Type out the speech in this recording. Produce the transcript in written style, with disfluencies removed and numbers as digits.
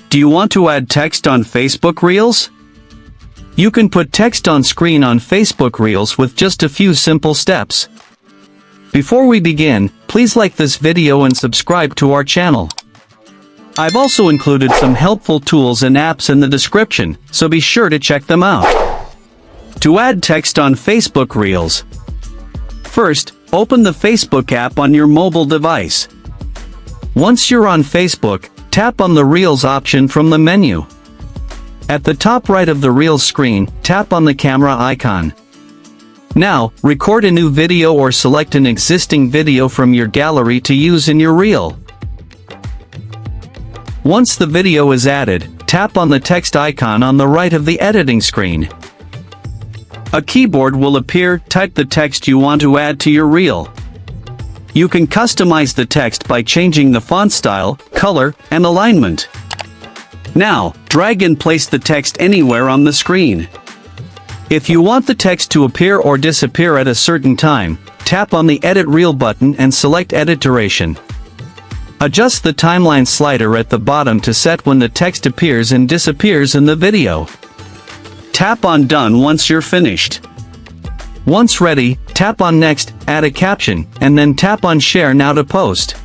Do you want to add text on Facebook Reels? You can put text on screen on Facebook Reels with just a few simple steps. Before we begin, please like this video and subscribe to our channel. I've also included some helpful tools and apps in the description, so be sure to check them out. To add text on Facebook Reels. First, open the Facebook app on your mobile device. Once you're on Facebook, tap on the Reels option from the menu. At the top right of the Reels screen, tap on the camera icon. Now, record a new video or select an existing video from your gallery to use in your reel. Once the video is added, tap on the text icon on the right of the editing screen. A keyboard will appear. Type the text you want to add to your reel. You can customize the text by changing the font style, color, and alignment. Now, drag and place the text anywhere on the screen. If you want the text to appear or disappear at a certain time, tap on the Edit Reel button and select Edit Duration. Adjust the timeline slider at the bottom to set when the text appears and disappears in the video. Tap on Done once you're finished. Once ready, tap on Next, add a caption, and then tap on Share Now to post.